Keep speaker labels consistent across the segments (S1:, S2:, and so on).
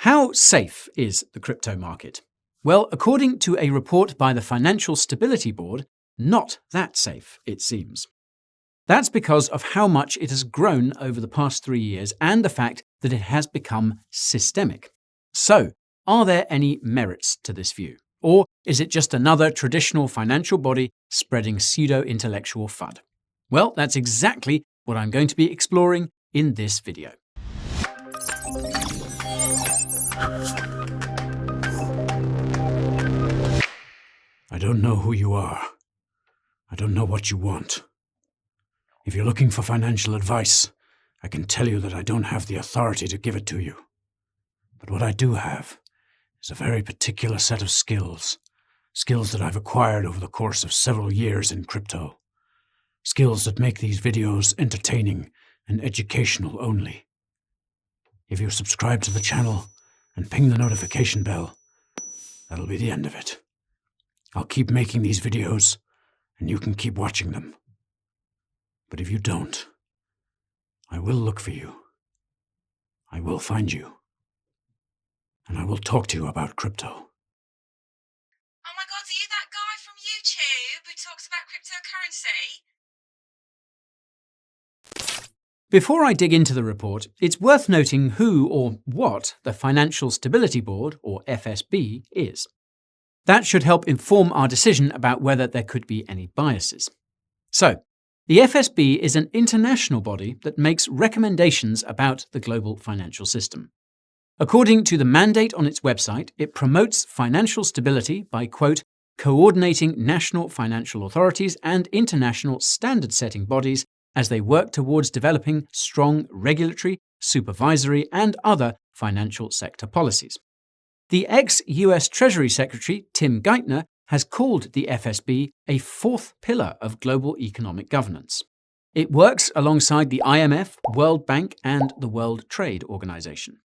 S1: How safe is the crypto market? Well, according to a report by the Financial Stability Board, not that safe, it seems. That's because of how much it has grown over the past 3 years and the fact that it has become systemic. So, are there any merits to this view? Or is it just another traditional financial body spreading pseudo-intellectual FUD? Well, that's exactly what I'm going to be exploring in this video.
S2: I don't know who you are. I don't know what you want. If you're looking for financial advice, I can tell you that I don't have the authority to give it to you. But what I do have is a very particular set of skills that I've acquired over the course of several years in crypto. Skills that make these videos entertaining and educational only. If you subscribe to the channel and ping the notification bell, that'll be the end of it. I'll keep making these videos, and you can keep watching them. But if you don't, I will look for you. I will find you. And I will talk to you about crypto.
S3: Oh my god, are you that guy from YouTube who talks about cryptocurrency?
S1: Before I dig into the report, it's worth noting who or what the Financial Stability Board, or FSB, is. That should help inform our decision about whether there could be any biases. So, the FSB is an international body that makes recommendations about the global financial system. According to the mandate on its website, it promotes financial stability by, quote, coordinating national financial authorities and international standard-setting bodies as they work towards developing strong regulatory, supervisory, and other financial sector policies. The ex-US Treasury Secretary, Tim Geithner, has called the FSB a fourth pillar of global economic governance. It works alongside the IMF, World Bank, and the World Trade Organization.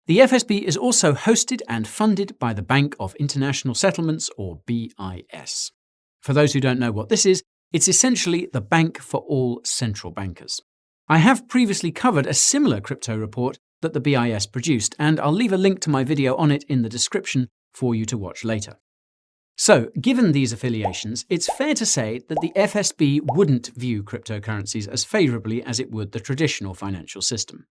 S1: The FSB is also hosted and funded by the Bank of International Settlements, or BIS. For those who don't know what this is, it's essentially the bank for all central bankers. I have previously covered a similar crypto report that the BIS produced, and I'll leave a link to my video on it in the description for you to watch later. So, given these affiliations, it's fair to say that the FSB wouldn't view cryptocurrencies as favourably as it would the traditional financial system.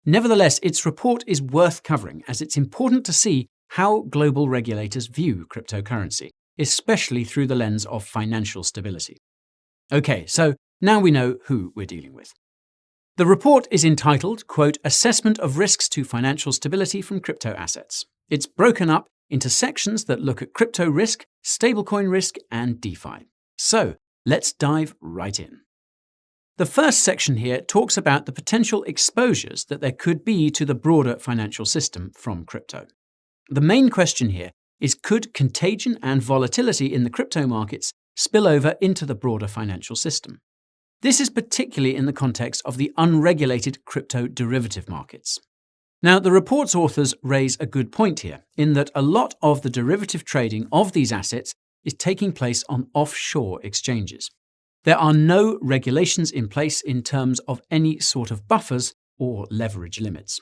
S1: Nevertheless, its report is worth covering, as it's important to see how global regulators view cryptocurrency, especially through the lens of financial stability. Okay, so now we know who we're dealing with. The report is entitled, quote, Assessment of Risks to Financial Stability from Crypto Assets. It's broken up into sections that look at crypto risk, stablecoin risk, and DeFi. So, let's dive right in. The first section here talks about the potential exposures that there could be to the broader financial system from crypto. The main question here is, could contagion and volatility in the crypto markets spill over into the broader financial system? This is particularly in the context of the unregulated crypto derivative markets. Now, the report's authors raise a good point here, in that a lot of the derivative trading of these assets is taking place on offshore exchanges. There are no regulations in place in terms of any sort of buffers or leverage limits.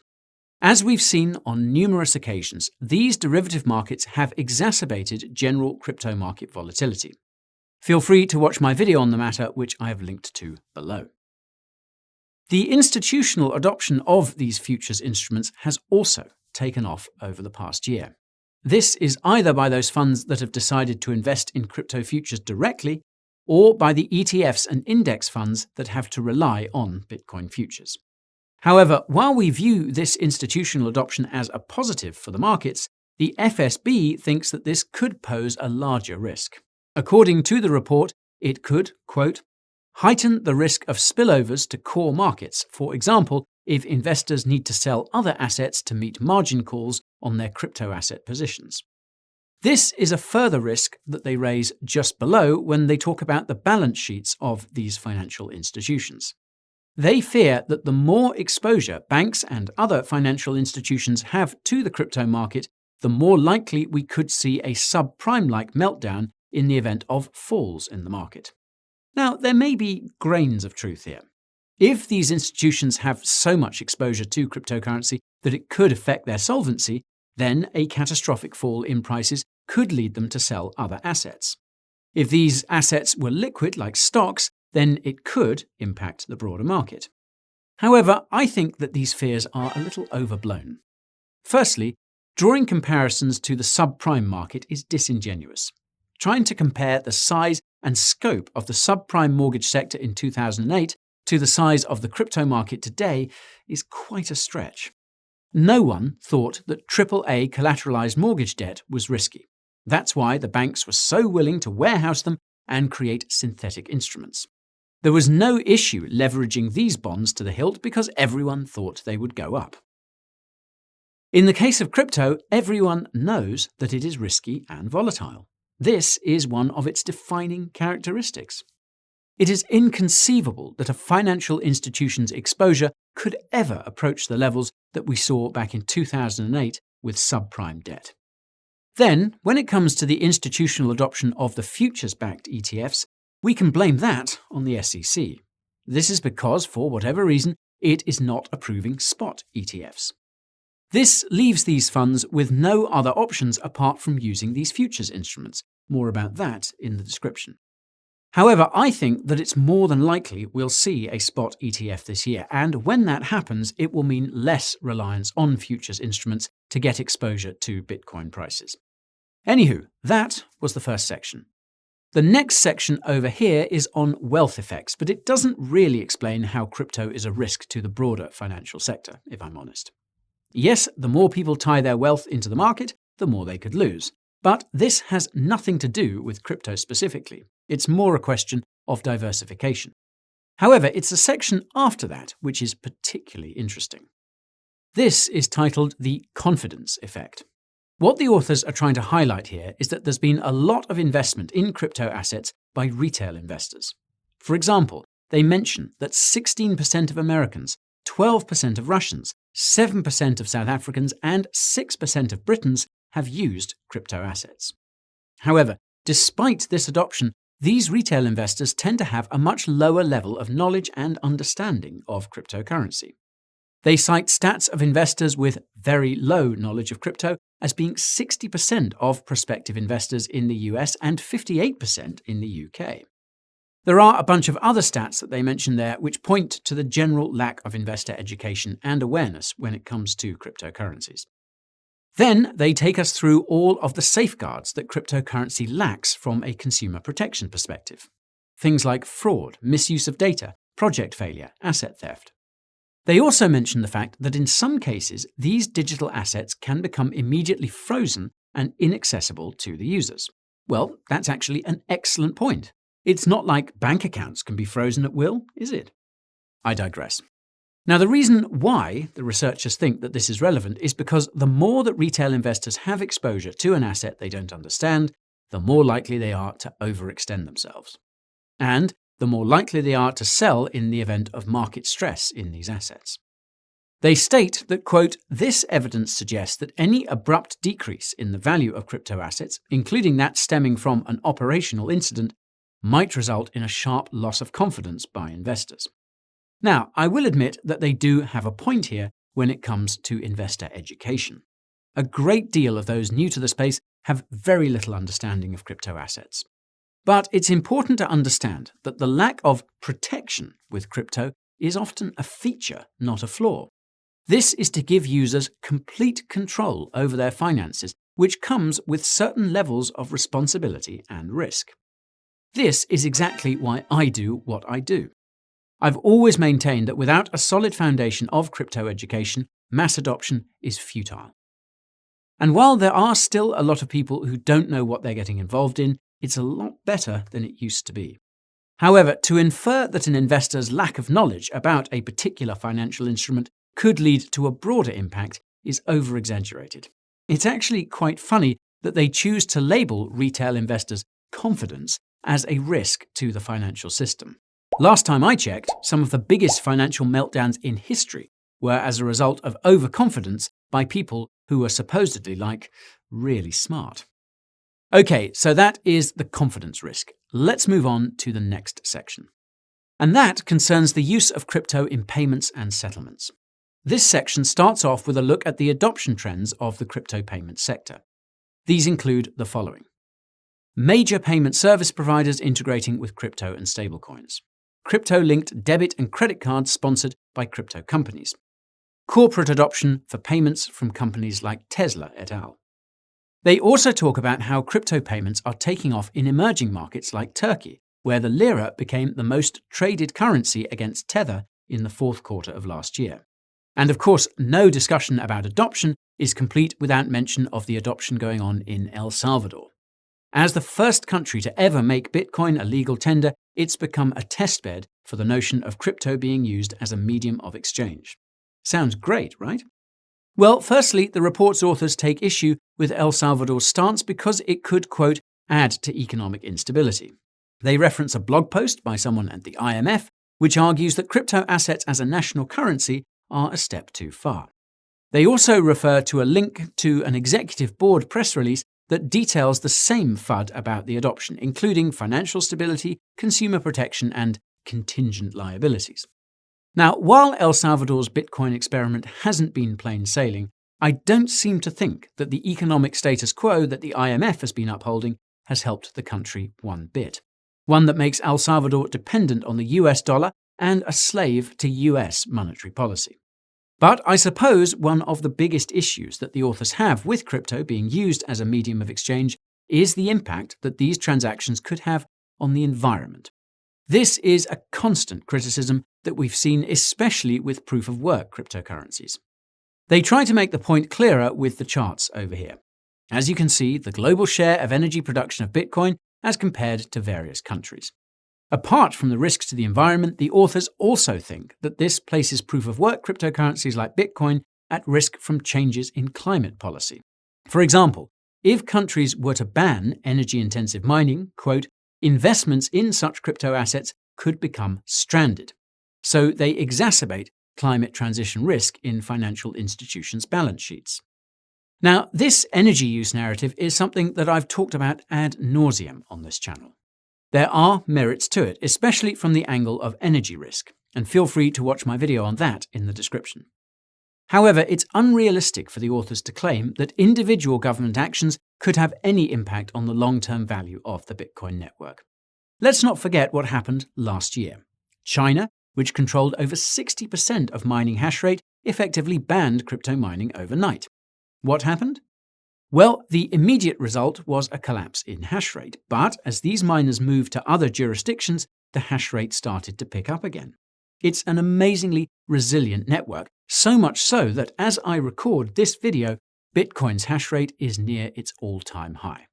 S1: As we've seen on numerous occasions, these derivative markets have exacerbated general crypto market volatility. Feel free to watch my video on the matter, which I have linked to below. The institutional adoption of these futures instruments has also taken off over the past year. This is either by those funds that have decided to invest in crypto futures directly, or by the ETFs and index funds that have to rely on Bitcoin futures. However, while we view this institutional adoption as a positive for the markets, the FSB thinks that this could pose a larger risk. According to the report, it could, quote, heighten the risk of spillovers to core markets, for example, if investors need to sell other assets to meet margin calls on their crypto asset positions. This is a further risk that they raise just below when they talk about the balance sheets of these financial institutions. They fear that the more exposure banks and other financial institutions have to the crypto market, the more likely we could see a subprime-like meltdown in the event of falls in the market. Now, there may be grains of truth here. If these institutions have so much exposure to cryptocurrency that it could affect their solvency, then a catastrophic fall in prices could lead them to sell other assets. If these assets were liquid like stocks, then it could impact the broader market. However, I think that these fears are a little overblown. Firstly, drawing comparisons to the subprime market is disingenuous. Trying to compare the size and scope of the subprime mortgage sector in 2008 to the size of the crypto market today is quite a stretch. No one thought that AAA collateralized mortgage debt was risky. That's why the banks were so willing to warehouse them and create synthetic instruments. There was no issue leveraging these bonds to the hilt because everyone thought they would go up. In the case of crypto, everyone knows that it is risky and volatile. This is one of its defining characteristics. It is inconceivable that a financial institution's exposure could ever approach the levels that we saw back in 2008 with subprime debt. Then, when it comes to the institutional adoption of the futures-backed ETFs, we can blame that on the SEC. This is because, for whatever reason, it is not approving spot ETFs. This leaves these funds with no other options apart from using these futures instruments. More about that in the description. However, I think that it's more than likely we'll see a spot ETF this year, and when that happens, it will mean less reliance on futures instruments to get exposure to Bitcoin prices. Anywho, that was the first section. The next section over here is on wealth effects, but it doesn't really explain how crypto is a risk to the broader financial sector, if I'm honest. Yes, the more people tie their wealth into the market, the more they could lose. But this has nothing to do with crypto specifically. It's more a question of diversification. However, it's the section after that which is particularly interesting. This is titled the confidence effect. What the authors are trying to highlight here is that there's been a lot of investment in crypto assets by retail investors. For example, they mention that 16% of Americans, 12% of Russians, 7% of South Africans, and 6% of Britons have used crypto assets. However, despite this adoption, these retail investors tend to have a much lower level of knowledge and understanding of cryptocurrency. They cite stats of investors with very low knowledge of crypto as being 60% of prospective investors in the US and 58% in the UK. There are a bunch of other stats that they mention there which point to the general lack of investor education and awareness when it comes to cryptocurrencies. Then they take us through all of the safeguards that cryptocurrency lacks from a consumer protection perspective. Things like fraud, misuse of data, project failure, asset theft. They also mention the fact that in some cases, these digital assets can become immediately frozen and inaccessible to the users. Well, that's actually an excellent point. It's not like bank accounts can be frozen at will, is it? I digress. Now, the reason why the researchers think that this is relevant is because the more that retail investors have exposure to an asset they don't understand, the more likely they are to overextend themselves. And the more likely they are to sell in the event of market stress in these assets. They state that, quote, this evidence suggests that any abrupt decrease in the value of crypto assets, including that stemming from an operational incident, might result in a sharp loss of confidence by investors. Now, I will admit that they do have a point here when it comes to investor education. A great deal of those new to the space have very little understanding of crypto assets. But it's important to understand that the lack of protection with crypto is often a feature, not a flaw. This is to give users complete control over their finances, which comes with certain levels of responsibility and risk. This is exactly why I do what I do. I've always maintained that without a solid foundation of crypto education, mass adoption is futile. And while there are still a lot of people who don't know what they're getting involved in, it's a lot better than it used to be. However, to infer that an investor's lack of knowledge about a particular financial instrument could lead to a broader impact is over-exaggerated. It's actually quite funny that they choose to label retail investors' confidence as a risk to the financial system. Last time I checked, some of the biggest financial meltdowns in history were as a result of overconfidence by people who were supposedly really smart. Okay, so that is the confidence risk. Let's move on to the next section. And that concerns the use of crypto in payments and settlements. This section starts off with a look at the adoption trends of the crypto payment sector. These include the following: major payment service providers integrating with crypto and stablecoins, crypto-linked debit and credit cards sponsored by crypto companies, corporate adoption for payments from companies like Tesla et al. They also talk about how crypto payments are taking off in emerging markets like Turkey, where the lira became the most traded currency against Tether in the fourth quarter of last year. And of course, no discussion about adoption is complete without mention of the adoption going on in El Salvador. As the first country to ever make Bitcoin a legal tender, it's become a testbed for the notion of crypto being used as a medium of exchange. Sounds great, right? Well, firstly, the report's authors take issue with El Salvador's stance because it could, quote, add to economic instability. They reference a blog post by someone at the IMF, which argues that crypto assets as a national currency are a step too far. They also refer to a link to an executive board press release that details the same FUD about the adoption, including financial stability, consumer protection, and contingent liabilities. Now, while El Salvador's Bitcoin experiment hasn't been plain sailing, I don't seem to think that the economic status quo that the IMF has been upholding has helped the country one bit. One that makes El Salvador dependent on the US dollar and a slave to US monetary policy. But I suppose one of the biggest issues that the authors have with crypto being used as a medium of exchange is the impact that these transactions could have on the environment. This is a constant criticism that we've seen especially with proof-of-work cryptocurrencies. They try to make the point clearer with the charts over here. As you can see, the global share of energy production of Bitcoin as compared to various countries. Apart from the risks to the environment, the authors also think that this places proof-of-work cryptocurrencies like Bitcoin at risk from changes in climate policy. For example, if countries were to ban energy-intensive mining, quote, investments in such crypto assets could become stranded. So they exacerbate climate transition risk in financial institutions' balance sheets. Now, this energy use narrative is something that I've talked about ad nauseum on this channel. There are merits to it, especially from the angle of energy risk, and feel free to watch my video on that in the description. However, it's unrealistic for the authors to claim that individual government actions could have any impact on the long-term value of the Bitcoin network. Let's not forget what happened last year. China, which controlled over 60% of mining hash rate, effectively banned crypto mining overnight. What happened? Well, the immediate result was a collapse in hash rate, but as these miners moved to other jurisdictions, the hash rate started to pick up again. It's an amazingly resilient network, so much so that as I record this video, Bitcoin's hash rate is near its all-time high.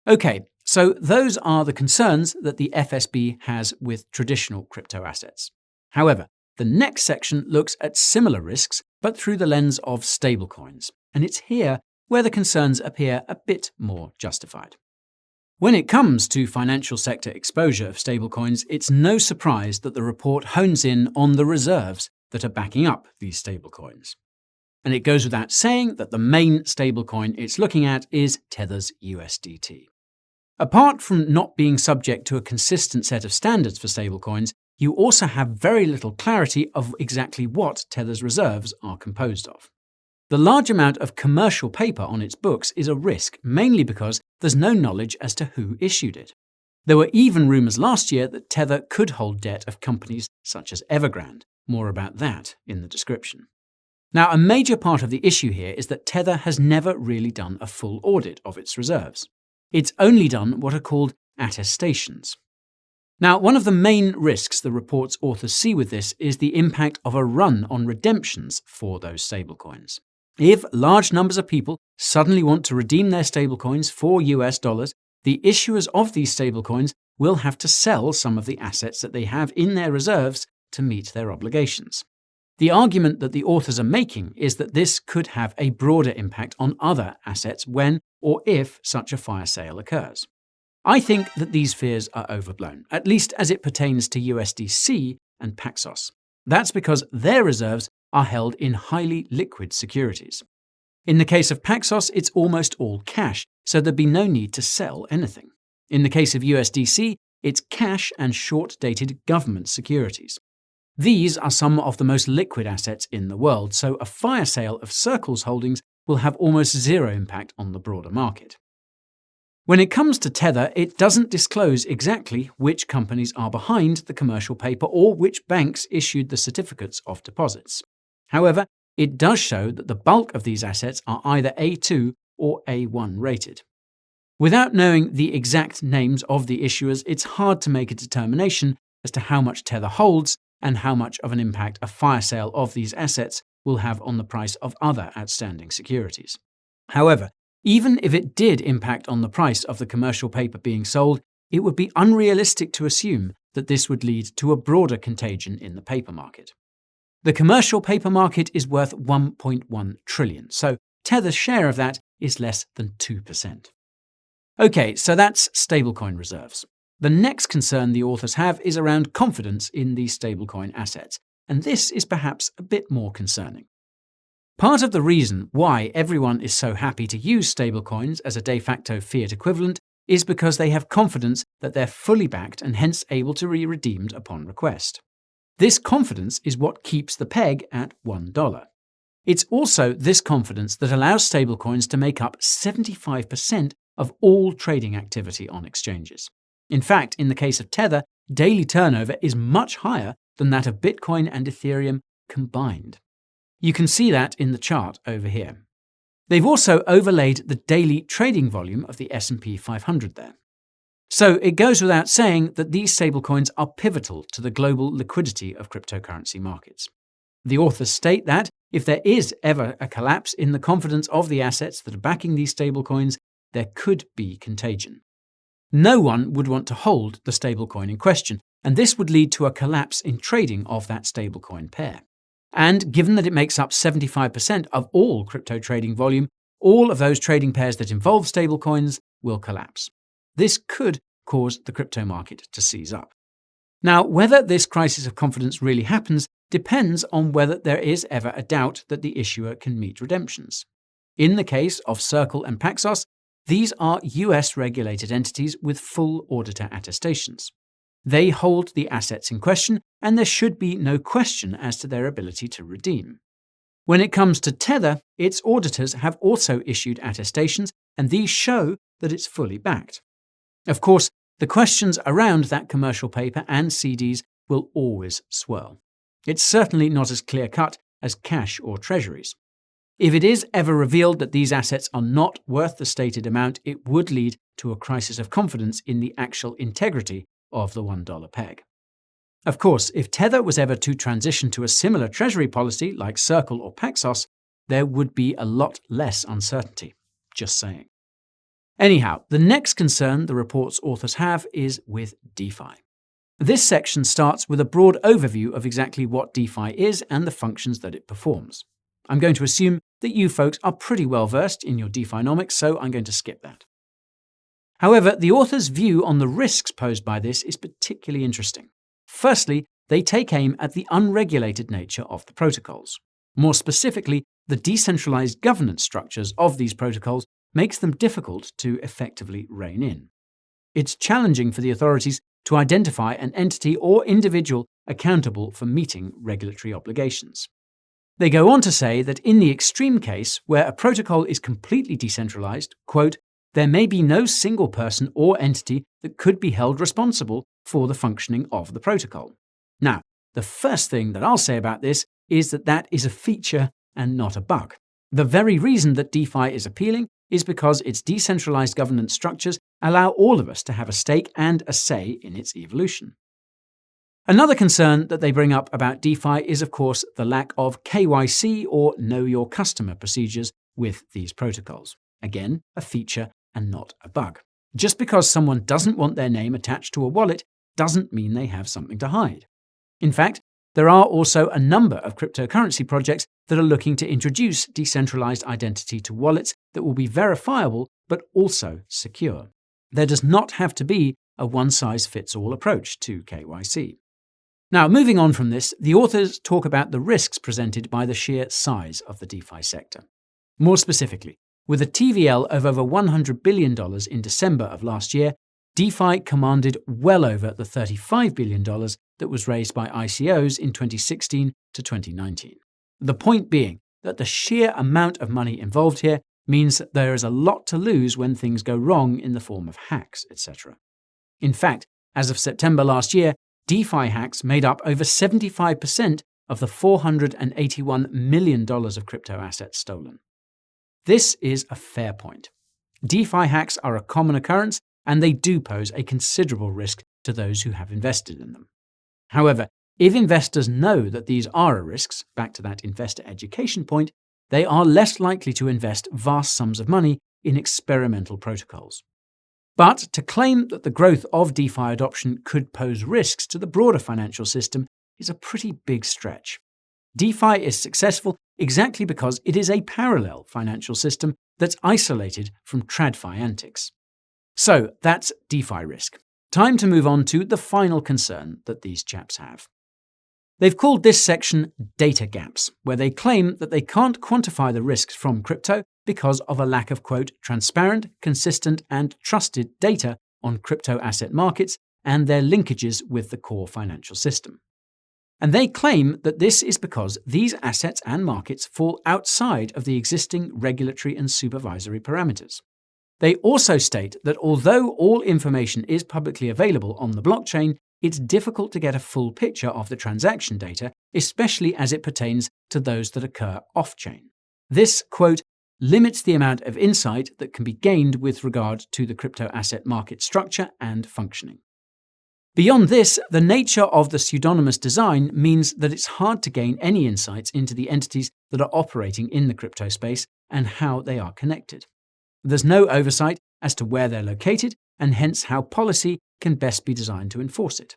S1: Okay, so those are the concerns that the FSB has with traditional crypto assets. However, the next section looks at similar risks, but through the lens of stablecoins, and it's here where the concerns appear a bit more justified. When it comes to financial sector exposure of stablecoins, it's no surprise that the report hones in on the reserves that are backing up these stablecoins. And it goes without saying that the main stablecoin it's looking at is Tether's USDT. Apart from not being subject to a consistent set of standards for stablecoins, you also have very little clarity of exactly what Tether's reserves are composed of. The large amount of commercial paper on its books is a risk, mainly because there's no knowledge as to who issued it. There were even rumours last year that Tether could hold debt of companies such as Evergrande. More about that in the description. Now, a major part of the issue here is that Tether has never really done a full audit of its reserves. It's only done what are called attestations. Now, one of the main risks the report's authors see with this is the impact of a run on redemptions for those stablecoins. If large numbers of people suddenly want to redeem their stablecoins for US dollars, the issuers of these stablecoins will have to sell some of the assets that they have in their reserves to meet their obligations. The argument that the authors are making is that this could have a broader impact on other assets when or if such a fire sale occurs. I think that these fears are overblown, at least as it pertains to USDC and Paxos. That's because their reserves are held in highly liquid securities. In the case of Paxos, it's almost all cash, so there'd be no need to sell anything. In the case of USDC, it's cash and short-dated government securities. These are some of the most liquid assets in the world, so a fire sale of Circle's holdings will have almost zero impact on the broader market. When it comes to Tether, it doesn't disclose exactly which companies are behind the commercial paper or which banks issued the certificates of deposits. However, it does show that the bulk of these assets are either A2 or A1 rated. Without knowing the exact names of the issuers, it's hard to make a determination as to how much Tether holds and how much of an impact a fire sale of these assets will have on the price of other outstanding securities. However, even if it did impact on the price of the commercial paper being sold, it would be unrealistic to assume that this would lead to a broader contagion in the paper market. The commercial paper market is worth $1.1 trillion, so Tether's share of that is less than 2%. Okay, so that's stablecoin reserves. The next concern the authors have is around confidence in these stablecoin assets, and this is perhaps a bit more concerning. Part of the reason why everyone is so happy to use stablecoins as a de facto fiat equivalent is because they have confidence that they're fully backed and hence able to be redeemed upon request. This confidence is what keeps the peg at $1. It's also this confidence that allows stablecoins to make up 75% of all trading activity on exchanges. In fact, in the case of Tether, daily turnover is much higher than that of Bitcoin and Ethereum combined. You can see that in the chart over here. They've also overlaid the daily trading volume of the S&P 500 there. So it goes without saying that these stablecoins are pivotal to the global liquidity of cryptocurrency markets. The authors state that if there is ever a collapse in the confidence of the assets that are backing these stablecoins, there could be contagion. No one would want to hold the stablecoin in question, and this would lead to a collapse in trading of that stablecoin pair. And given that it makes up 75% of all crypto trading volume, all of those trading pairs that involve stablecoins will collapse. This could cause the crypto market to seize up. Now, whether this crisis of confidence really happens depends on whether there is ever a doubt that the issuer can meet redemptions. In the case of Circle and Paxos, these are US-regulated entities with full auditor attestations. They hold the assets in question, and there should be no question as to their ability to redeem. When it comes to Tether, its auditors have also issued attestations, and these show that it's fully backed. Of course, the questions around that commercial paper and CDs will always swirl. It's certainly not as clear-cut as cash or treasuries. If it is ever revealed that these assets are not worth the stated amount, it would lead to a crisis of confidence in the actual integrity of the $1 peg. Of course, if Tether was ever to transition to a similar treasury policy like Circle or Paxos, there would be a lot less uncertainty. Just saying. Anyhow, the next concern the report's authors have is with DeFi. This section starts with a broad overview of exactly what DeFi is and the functions that it performs. I'm going to assume that you folks are pretty well versed in your DeFinomics, so I'm going to skip that. However, the author's view on the risks posed by this is particularly interesting. Firstly, they take aim at the unregulated nature of the protocols. More specifically, the decentralized governance structures of these protocols makes them difficult to effectively rein in. It's challenging for the authorities to identify an entity or individual accountable for meeting regulatory obligations. They go on to say that in the extreme case, where a protocol is completely decentralized, quote, there may be no single person or entity that could be held responsible for the functioning of the protocol. Now, the first thing that I'll say about this is that that is a feature and not a bug. The very reason that DeFi is appealing is because its decentralized governance structures allow all of us to have a stake and a say in its evolution. Another concern that they bring up about DeFi is, of course, the lack of KYC or Know Your Customer procedures with these protocols. Again, a feature and not a bug. Just because someone doesn't want their name attached to a wallet doesn't mean they have something to hide. In fact, there are also a number of cryptocurrency projects that are looking to introduce decentralized identity to wallets that will be verifiable but also secure. There does not have to be a one-size-fits-all approach to KYC. Now, moving on from this, the authors talk about the risks presented by the sheer size of the DeFi sector. More specifically, with a TVL of over $100 billion in December of last year, DeFi commanded well over the $35 billion that was raised by ICOs in 2016 to 2019. The point being that the sheer amount of money involved here means that there is a lot to lose when things go wrong in the form of hacks, etc. In fact, as of September last year, DeFi hacks made up over 75% of the $481 million of crypto assets stolen. This is a fair point. DeFi hacks are a common occurrence, and they do pose a considerable risk to those who have invested in them. However, if investors know that these are risks, back to that investor education point, they are less likely to invest vast sums of money in experimental protocols. But to claim that the growth of DeFi adoption could pose risks to the broader financial system is a pretty big stretch. DeFi is successful exactly because it is a parallel financial system that's isolated from TradFi antics. So that's DeFi risk. Time to move on to the final concern that these chaps have. They've called this section data gaps, where they claim that they can't quantify the risks from crypto because of a lack of, quote, transparent, consistent, and trusted data on crypto asset markets and their linkages with the core financial system. And they claim that this is because these assets and markets fall outside of the existing regulatory and supervisory parameters. They also state that although all information is publicly available on the blockchain, it's difficult to get a full picture of the transaction data, especially as it pertains to those that occur off-chain. This, quote, limits the amount of insight that can be gained with regard to the crypto asset market structure and functioning. Beyond this, the nature of the pseudonymous design means that it's hard to gain any insights into the entities that are operating in the crypto space and how they are connected. There's no oversight as to where they're located, and hence how policy can best be designed to enforce it.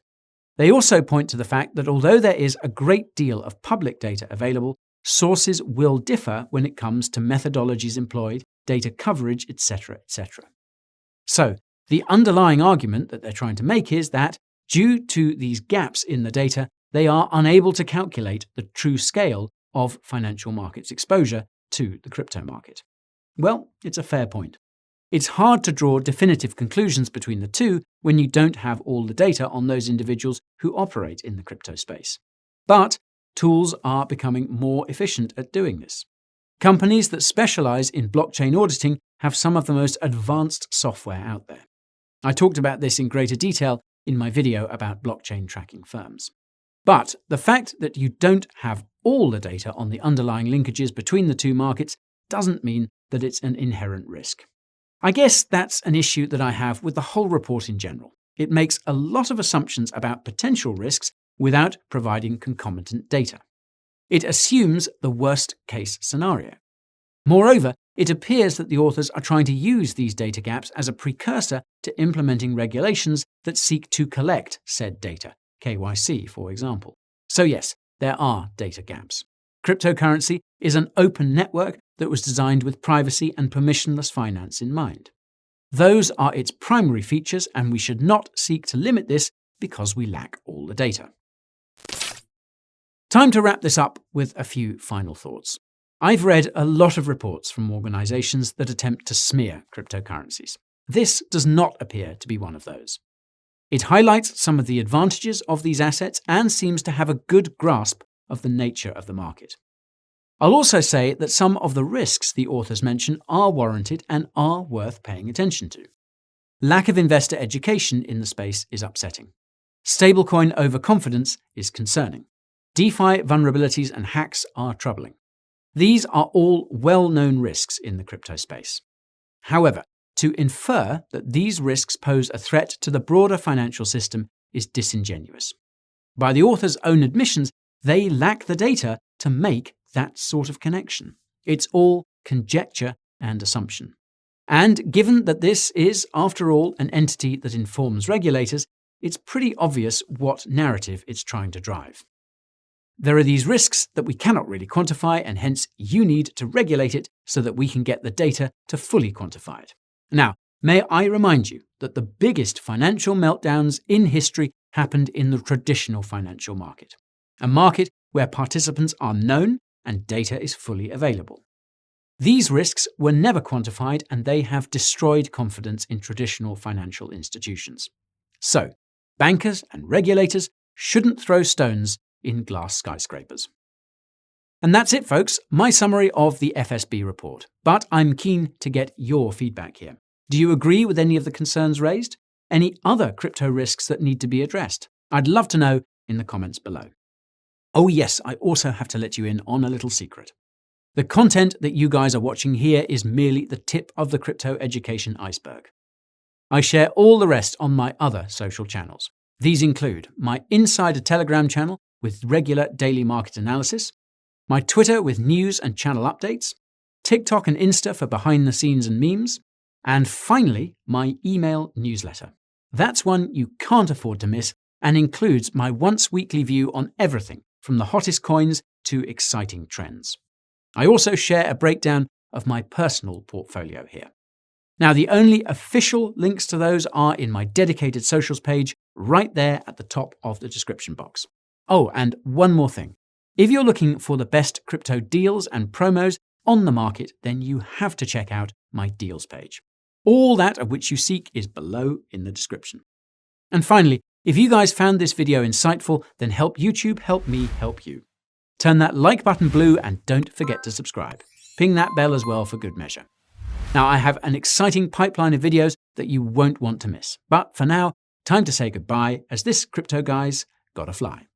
S1: They also point to the fact that although there is a great deal of public data available, sources will differ when it comes to methodologies employed, data coverage, etc., etc. So, the underlying argument that they're trying to make is that, due to these gaps in the data, they are unable to calculate the true scale of financial markets exposure to the crypto market. Well, it's a fair point. It's hard to draw definitive conclusions between the two when you don't have all the data on those individuals who operate in the crypto space. But tools are becoming more efficient at doing this. Companies that specialize in blockchain auditing have some of the most advanced software out there. I talked about this in greater detail in my video about blockchain tracking firms. But the fact that you don't have all the data on the underlying linkages between the two markets doesn't mean that it's an inherent risk. I guess that's an issue that I have with the whole report in general. It makes a lot of assumptions about potential risks without providing concomitant data. It assumes the worst-case scenario. Moreover, it appears that the authors are trying to use these data gaps as a precursor to implementing regulations that seek to collect said data, KYC, for example. So yes, there are data gaps. Cryptocurrency is an open network that was designed with privacy and permissionless finance in mind. Those are its primary features, and we should not seek to limit this because we lack all the data. Time to wrap this up with a few final thoughts. I've read a lot of reports from organizations that attempt to smear cryptocurrencies. This does not appear to be one of those. It highlights some of the advantages of these assets and seems to have a good grasp of the nature of the market. I'll also say that some of the risks the authors mention are warranted and are worth paying attention to. Lack of investor education in the space is upsetting. Stablecoin overconfidence is concerning. DeFi vulnerabilities and hacks are troubling. These are all well-known risks in the crypto space. However, to infer that these risks pose a threat to the broader financial system is disingenuous. By the authors' own admissions, they lack the data to make that sort of connection. It's all conjecture and assumption. And given that this is, after all, an entity that informs regulators, it's pretty obvious what narrative it's trying to drive. There are these risks that we cannot really quantify, and hence you need to regulate it so that we can get the data to fully quantify it. Now, may I remind you that the biggest financial meltdowns in history happened in the traditional financial market, a market where participants are known and data is fully available. These risks were never quantified and they have destroyed confidence in traditional financial institutions. So, bankers and regulators shouldn't throw stones in glass skyscrapers. And that's it, folks, my summary of the FSB report. But I'm keen to get your feedback here. Do you agree with any of the concerns raised? Any other crypto risks that need to be addressed? I'd love to know in the comments below. Oh yes, I also have to let you in on a little secret. The content that you guys are watching here is merely the tip of the crypto education iceberg. I share all the rest on my other social channels. These include my Insider Telegram channel with regular daily market analysis, my Twitter with news and channel updates, TikTok and Insta for behind the scenes and memes, and finally, my email newsletter. That's one you can't afford to miss and includes my once-weekly view on everything from the hottest coins to exciting trends. I also share a breakdown of my personal portfolio here. Now, the only official links to those are in my dedicated socials page right there at the top of the description box. Oh, and one more thing. If you're looking for the best crypto deals and promos on the market, then you have to check out my deals page. All that of which you seek is below in the description. And finally, if you guys found this video insightful, then help YouTube help me help you. Turn that like button blue and don't forget to subscribe. Ping that bell as well for good measure. Now, I have an exciting pipeline of videos that you won't want to miss. But for now, time to say goodbye as this crypto guy's gotta fly.